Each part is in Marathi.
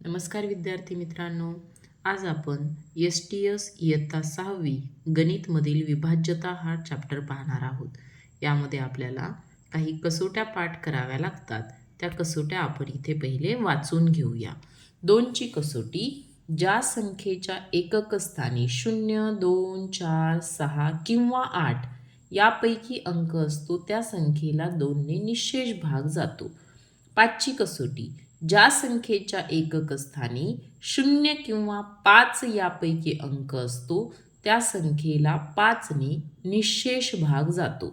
नमस्कार विद्यार्थी मित्रांनो. आज आपण एस इयत्ता 6वी गणितमधील विभाज्यता हा चॅप्टर पाहणार आहोत. यामध्ये आपल्याला काही कसोट्या पाठ कराव्या लागतात. त्या कसोट्या आपण इथे पहिले वाचून घेऊया. 2ची कसोटी, ज्या संख्येच्या एकक स्थानी 0, 2, 4, 6 किंवा 8 यापैकी अंक असतो त्या संख्येला 2ने निःशेष भाग जातो. 5ची कसोटी, ज्या संख्येच्या एकक स्थानी 0 किंवा 5 यापैकी अंक असतो त्या संख्येला 5ने निःशेष भाग जातो.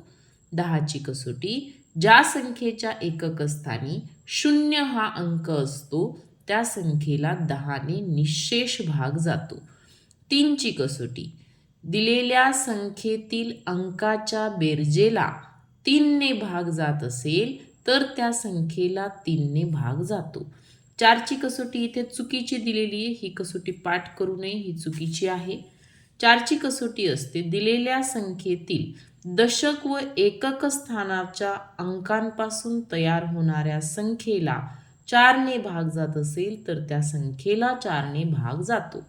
10ची कसोटी, ज्या संख्येच्या एकक स्थानी 0 हा अंक असतो त्या संख्येला 10ने निःशेष भाग जातो. 3ची कसोटी, दिलेल्या संख्येतील अंकाच्या बेरजेला 3ने भाग जात असेल तर त्या संख्येला 3ने भाग जातो. 4ची कसोटी इथे चुकीची दिलेली आहे, ही कसोटी पाठ करू नये, ही चुकीची आहे. 4ची कसोटी असते, दिलेल्या संख्येतील दशक व एकक स्थानाच्या अंकांपासून तयार होणाऱ्या संख्येला 4ने भाग जात असेल तर त्या संख्येला 4ने भाग जातो.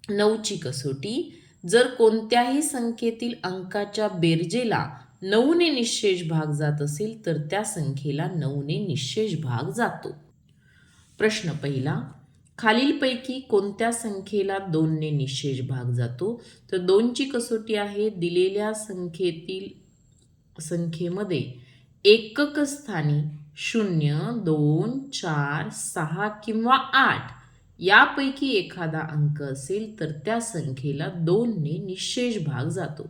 9ची कसोटी, जर कोणत्याही संख्येतील अंकाच्या बेरजेला 9ने निःशेष भाग जात असेल तर त्या संख्येला 9ने निःशेष भाग जातो. प्रश्न पहिला, खालीलपैकी कोणत्या संख्येला 2ने निःशेष भाग जातो? तर 2ची कसोटी आहे, दिलेल्या संख्येमध्ये एकक स्थानी 0, 2, 4, 6 किंवा 8 यापैकी एखादा अंक असेल तर त्या संख्येला 2ने निःशेष भाग जातो.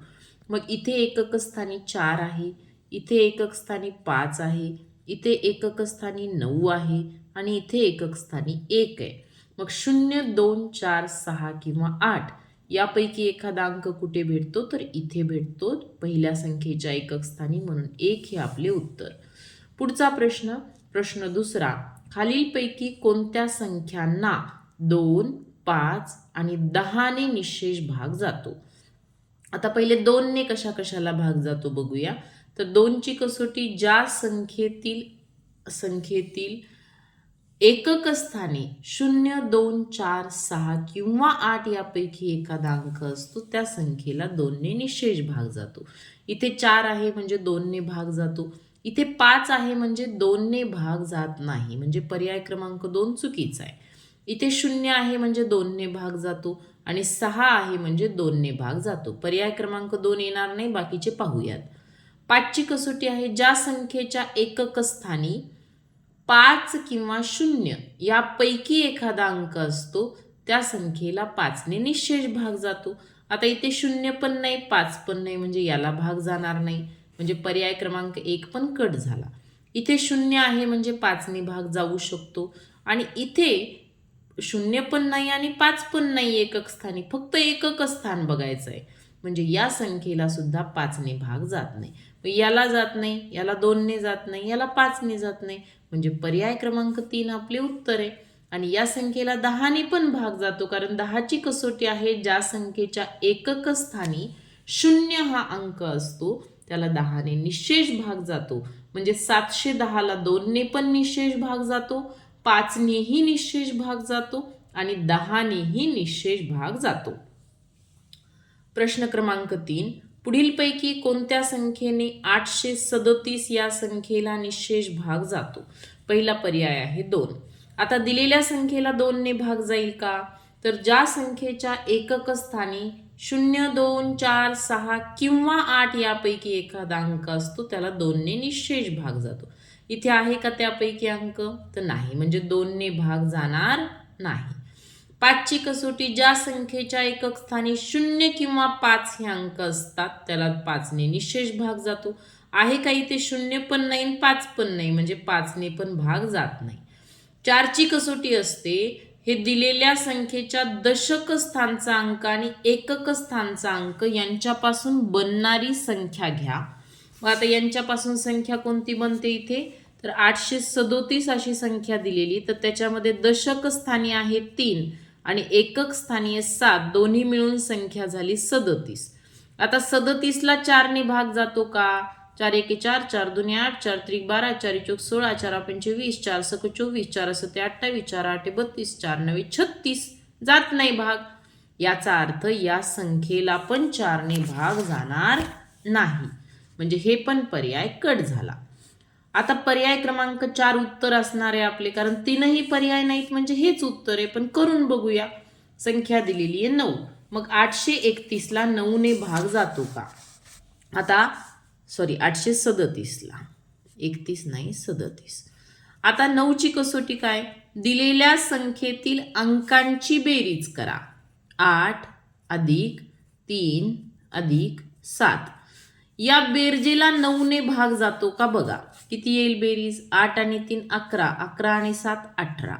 मग इथे एकक स्थानी 4 आहे, इथे एकक स्थानी 5 आहे, इथे एकक स्थानी 9 आहे आणि इथे एकक स्थानी 1 आहे. मग 0, 2, 4, 6 किंवा 8 यापैकी एखादा अंक कुठे भेटतो? तर इथे भेटतो, पहिल्या संख्येच्या एकक स्थानी, म्हणून 1 हे आपले उत्तर. पुढचा प्रश्न, प्रश्न दुसरा, खालीलपैकी कोणत्या संख्यांना 2, 5 आणि 10ने निःशेष भाग जातो? आता पहिले 2ने कशाला भाग जातो बघूया. तर 2ची कसोटी, ज्या संख्येतील एकक स्थानी 0, 2, 4, 6 किंवा 8 यापैकी एखादा अंक असतो त्या संख्येला 2ने निःशेष भाग जातो. इथे 4 आहे म्हणजे 2ने भाग जातो. इथे 5 आहे म्हणजे 2ने भाग जात नाही, म्हणजे पर्याय क्रमांक 2 चुकीचा आहे. इथे 0 आहे म्हणजे 2ने भाग जातो आणि 6 आहे म्हणजे 2ने भाग जातो. पर्याय क्रमांक 2 येणार नाही, बाकीचे पाहूयात. 5ची कसोटी आहे, ज्या संख्येच्या एकक स्थानी 5 किंवा 0 यापैकी एखादा अंक असतो त्या संख्येला 5ने निःशेष भाग जातो. आता इथे 0 पण नाही, 5 पण नाही, म्हणजे याला भाग जाणार नाही, म्हणजे पर्याय क्रमांक 1 पण कट झाला. इथे 0 आहे म्हणजे 5ने भाग जाऊ शकतो आणि इथे 0 पण नाही आणि 5 पण नाही एकक स्थानी, फक्त एकक स्थान बघायचं आहे, म्हणजे या संख्येला सुद्धा 5ने भाग जात नाही. याला जात नाही, याला 2ने जात नाही, याला 5ने जात नाही, म्हणजे पर्याय क्रमांक 3 आपले उत्तर आहे. आणि या संख्येला 10ने पण भाग जातो, कारण 10ची कसोटी आहे, ज्या संख्येच्या एकक स्थानी 0 हा अंक असतो त्याला 10ने निःशेष भाग जातो. म्हणजे 710ला 2ने पण निःशेष भाग जातो, 5नेही निःशेष भाग जातो आणि 10नेही निःशेष भाग जातो. प्रश्न क्रमांक 3, पुढीलपैकी कोणत्या संख्येने 837 या संख्येला निःशेष भाग जातो? पहिला पर्याय आहे 2. आता दिलेल्या संख्येला 2ने भाग जाईल का? तर ज्या संख्येच्या एकक स्थानी 0, 2, 4, 6 किंवा 8 यापैकी एखादा अंक असतो त्याला 2ने निःशेष भाग जातो. इथे आहे का त्यापैकी अंक? तर नाही, म्हणजे 2ने भाग जाणार नाही. 5ची कसोटी, ज्या संख्येच्या एकक स्थानी 0 किंवा 5 हे अंक असतात त्याला 5ने निःशेष भाग जातो. आहे का इथे 0 पण नाही, 5 पण नाही, म्हणजे 5ने पण भाग जात नाही. 4ची कसोटी असते, हे दिलेल्या संख्येच्या दशक स्थानचा अंक आणि एकक स्थानचा अंक यांच्यापासून बनणारी संख्या घ्या. मग आता यांच्यापासून संख्या कोणती बनते इथे? तर 837 अशी संख्या दिलेली, तर त्याच्यामध्ये दशक स्थानी आहे 3 आणि एकक स्थानी आहे 7, दोन्ही मिळून संख्या झाली 37. आता 37ला 4ने भाग जातो का? 4 एके 4, 4 दुने 8, 4 त्रिक 12, 4 चौक 16, 4 पंचे 20, 4 सक 24, 4 सते 28, 4 आठे 32, 4 नवे 36. जात नाही भाग. याचा अर्थ या संख्येला पण 4 ने भाग जाणार नाही. म्हणजे हे पण पर्याय कट झाला. आता पर्याय क्रमांक 4 उत्तर असणार आहे आपले, कारण तीनही पर्याय नाहीत म्हणजे हेच उत्तर आहे. पण करून बघूया. संख्या दिलेली आहे 9. मग 831ला 9 ने भाग जातो का? आता 837ला 31 नाही 37. आता 9ची कसोटी काय? दिलेल्या संख्येतील अंकांची बेरीज करा. 8 अधिक 3 अधिक 7. या बेरजेला 9 ने भाग जातो का बघा. किती येईल बेरीज? 8 आणि 3 11, 11 आणि 7 18.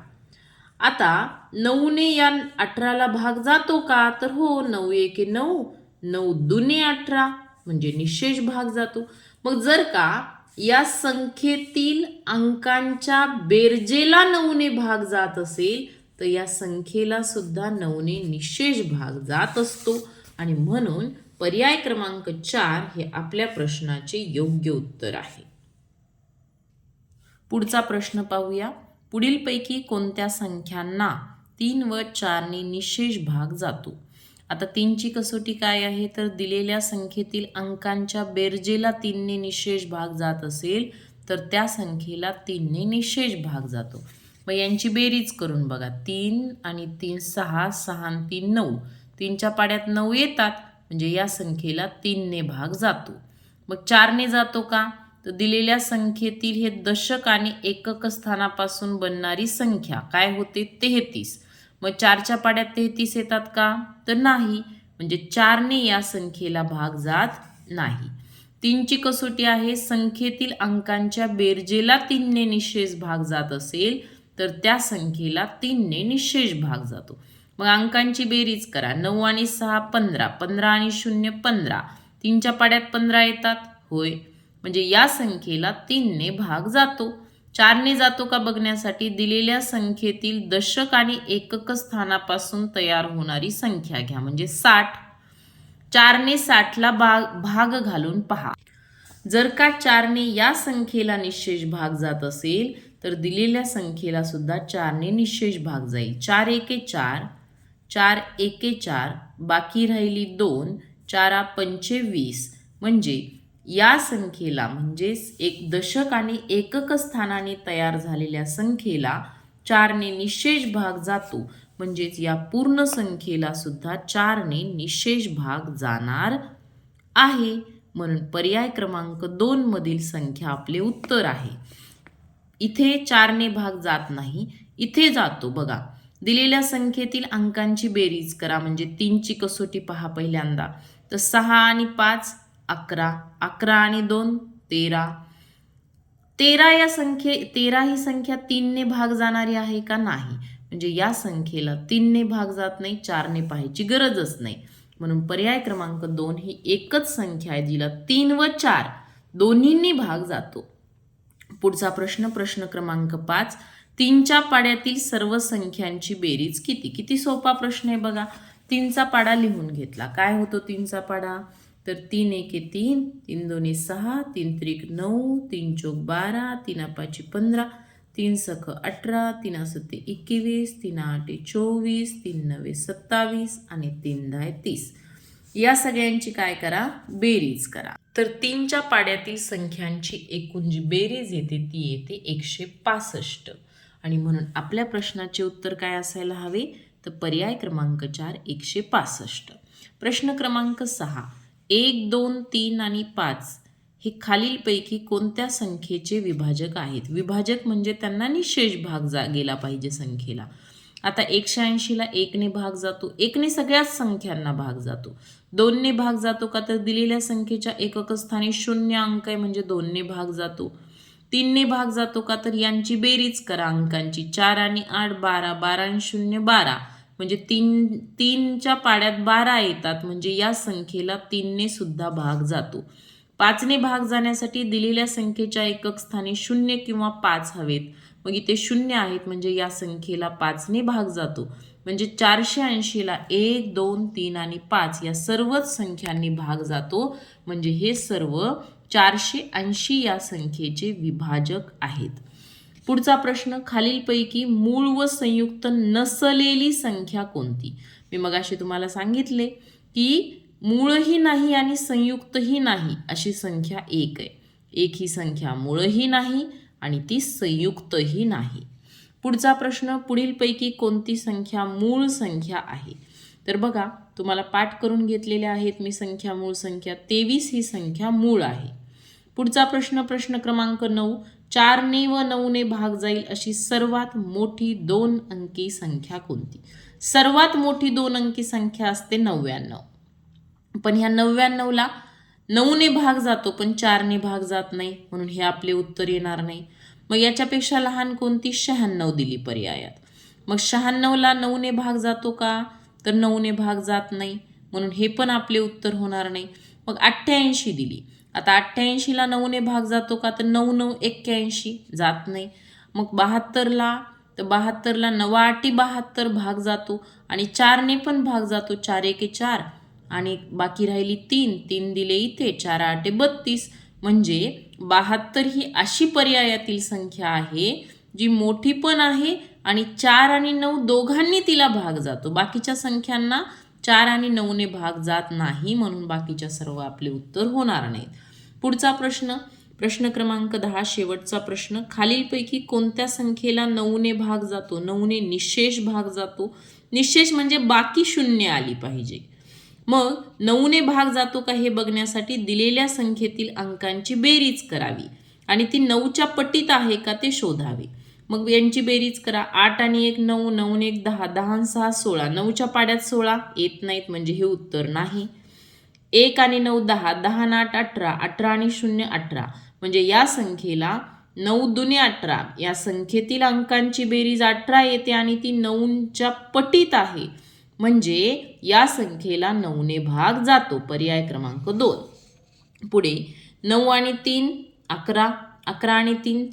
आता 9 ने या 18ला भाग जातो का? तर हो. 9 एके 9, 9 दुने 18 म्हणजे निशेष भाग जातो. मग जर का या संख्येतील अंकांच्या बेरजेला 9 ने भाग जात असेल तर या संख्येला सुद्धा 9 ने निशेष भाग जात असतो. आणि म्हणून पर्याय क्रमांक 4 हे आपल्या प्रश्नाचे योग्य उत्तर आहे. पुढचा प्रश्न पाहूया. पुढीलपैकी कोणत्या संख्यांना 3 व 4 ने निशेष भाग जातो? आता 3ची कसोटी काय आहे? तर दिलेल्या संख्येतील अंकांच्या बेरजेला 3 ने निशेष भाग जात असेल तर त्या संख्येला 3 ने निशेष भाग जातो. मग यांची बेरीज करून बघा. 3 आणि 3 6, 6 आणि 3 9. 3च्या पाड्यात 9 येतात म्हणजे या संख्येला 3 ने भाग जातो. मग 4 ने जातो का? तर दिलेल्या संख्येतील हे दशक आणि एकक स्थानापासून बनणारी संख्या काय होते? 33. मग 4च्या पाड्यात 33 येतात का? तर नाही. म्हणजे 4 ने या संख्येला भाग जात नाही. 3ची कसोटी आहे. संख्येतील अंकांच्या बेरजेला 3 ने निशेष भाग जात असेल तर त्या संख्येला 3 ने निशेष भाग जातो. मग अंकांची बेरीज करा. 9 आणि 6 15, 15 आणि 0 15. 3च्या पाड्यात 15 येतात. होय. म्हणजे या संख्येला 3 ने भाग जातो. 4 ने जातो का बघण्यासाठी दिलेल्या संख्येतील दशक आणि एकक स्थानापासून तयार होणारी संख्या घ्या म्हणजे 60. 4 ने 60ला भाग घालून पहा. जर का 4 ने या संख्येला निशेष भाग जात असेल तर दिलेल्या संख्येला सुद्धा 4 ने निशेष भाग जाईल. 4 एके 4, 4 एके 4, बाकी राहिली 2, 4 पंचे 20. म्हणजे या संख्येला म्हणजेच एक दशक आणि एकक स्थानाने तयार झालेल्या संख्येला 4 ने निशेष भाग जातो. म्हणजेच या पूर्ण संख्येला सुद्धा 4 ने निशेष भाग जाणार आहे. म्हणून पर्याय क्रमांक 2 मधील संख्या आपले उत्तर आहे. इथे 4 ने भाग जात नाही, इथे जातो बघा. दिलेल्या संख्येतील अंकांची बेरीज करा म्हणजे 3ची कसोटी पहा पहिल्यांदा. तर 6 आणि 5 11, 11 आणि 2 13. 13 ही संख्या 3 ने भाग जाणारी आहे का? नाही. म्हणजे या संख्येला 3 ने भाग जात नाही, 4 ने पाहायची गरजच नाही. म्हणून पर्याय क्रमांक 2 ही एकच संख्या आहे जिला 3 व 4 दोन्हींनी भाग जातो. पुढचा प्रश्न क्रमांक 5. 3च्या पाड्यातील सर्व संख्यांची बेरीज किती? किती सोपा प्रश्न आहे बघा. 3चा पाडा लिहून घेतला. काय होतो 3चा पाडा? तर 3 एके 3, 3 दोन्ही 6, 3 त्रिक 9, 3 चौक 12, 3 पाची 15, 3 सख 18, 3 सत्ते 21, 3 आठे 24, 3 नवे 27 आणि 3 दहा 30. या सगळ्यांची काय करा? बेरीज करा. तर 3च्या पाड्यातील संख्यांची एकूण जी बेरीज येते ती येते 165. आणि म्हणून आपल्या प्रश्नाचे उत्तर काय असायला हवे? तर पर्याय क्रमांक 4 165. प्रश्न क्रमांक 6. 1, 2, 3 आणि 5 हे खालीलपैकी कोणत्या संख्येचे विभाजक आहेत? विभाजक म्हणजे त्यांना निशेष भाग गेला पाहिजे संख्येला. आता 180ला 1 ने भाग जातो. 1 ने सगळ्याच संख्यांना भाग जातो. 2 ने भाग जातो का? तर दिलेल्या संख्येच्या एकक स्थानी 0 अंक आहे म्हणजे 2 ने भाग जातो. 3 ने भाग जातो का? तर यांची बेरीज करा अंकांची. 4 आणि 8 12, 12 आणि 0 12. म्हणजे 3च्या पाड्यात 12 येतात म्हणजे या संख्येला 3 ने सुद्धा भाग जातो. 5 ने भाग जाण्यासाठी दिलेल्या संख्येच्या एकक स्थानी 0 किंवा 5 हवेत. मग इथे 0 आहेत म्हणजे या संख्येला 5 ने भाग जातो. म्हणजे 480ला 1, 2, 3 आणि 5 या सर्वच संख्यांनी भाग जातो. म्हणजे हे सर्व 480 या संख्येचे विभाजक आहेत. पुढचा प्रश्न, खालीलपैकी मूळ व संयुक्त नसलेली संख्या कोणती? मी मगाशी तुम्हाला सांगितले की मूळही नाही आणि संयुक्तही नाही अशी संख्या एक आहे. एक ही संख्या मूळही नाही आणि ती संयुक्तही नाही. पुढचा प्रश्न, पुढीलपैकी कोणती संख्या मूळ संख्या आहे? तर बघा, तुम्हाला पाठ करून घेतलेले आहेत मी संख्या, मूळ संख्या 23 ही संख्या मूळ आहे. पुढचा प्रश्न, प्रश्न क्रमांक 9, 4ने व 9ने भाग जाईल अशी सर्वात मोठी 2 अंकी संख्या कोणती? सर्वात मोठी 2 अंकी संख्या असते 99. पण ह्या 99ला 9ने भाग जातो पण 4ने भाग जात नाही, म्हणून हे आपले उत्तर येणार नाही. मग याच्यापेक्षा लहान कोणती? 96 दिली पर्यायात. मग 96ला 9ने भाग जातो का? तर 9ने भाग जात नाही, म्हणून हे पण आपले उत्तर होणार नाही. मग 88 दिली. आता 88ला 9ने भाग जातो का? तर 9 9 81 जात नाही. मग 72ला, तर 72ला 9 8 72 भाग जातो आणि 4ने पण भाग जातो. 4 1 4 आणि बाकी राहिली 3 3 दिले इथे, 4 8 32. म्हणजे 72 ही अशी पर्यायातील संख्या आहे जी मोठी पण आहे आणि 4 आणि 9 दोघांनी तिला भाग जातो. बाकीच्या संख्यांना 4 आणि 9ने भाग जात नाही, म्हणून बाकीच्या सर्व आपले उत्तर होणार नाहीत. पुढचा प्रश्न, प्रश्न क्रमांक 10, शेवटचा प्रश्न, खालीलपैकी कोणत्या संख्येला 9ने भाग जातो? 9ने निशेष भाग जातो. निशेष म्हणजे बाकी शून्य आली पाहिजे. मग 9ने भाग जातो का हे बघण्यासाठी दिलेल्या संख्येतील अंकांची बेरीज करावी आणि ती 9च्या पटीत आहे का ते शोधावे. मग यांची बेरीज करा. 8 आणि 1 9, 9 आणि 1 10, 10 आणि 6 16, 9च्या पाड्यात 16 येत नाहीत, म्हणजे हे उत्तर नाही. 1 आणि 9 10, 10 आणि 8 18, 18 आणि 0 18, म्हणजे या संख्येला 9 दुने 18 या संख्येतील अंकांची बेरीज 18 येते आणि ती 9च्या पटीत आहे, म्हणजे या संख्येला 9ने भाग जातो. पर्याय क्रमांक 2. पुढे 9 आणि 3 11, 11 आणि 3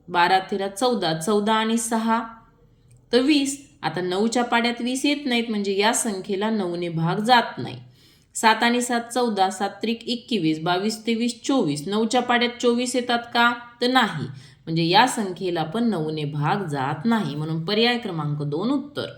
12 13 14, 14 आणि 6 तर 20. आता 9च्या पाड्यात 20 येत नाहीत, म्हणजे या संख्येला 9ने भाग जात नाही. 7 आणि 7 14, 7 त्रिक 21, 22 23 24, 9च्या पाड्यात 24 येतात का? तर नाही, म्हणजे या संख्येला पण 9ने भाग जात नाही, म्हणून पर्याय क्रमांक 2 उत्तर.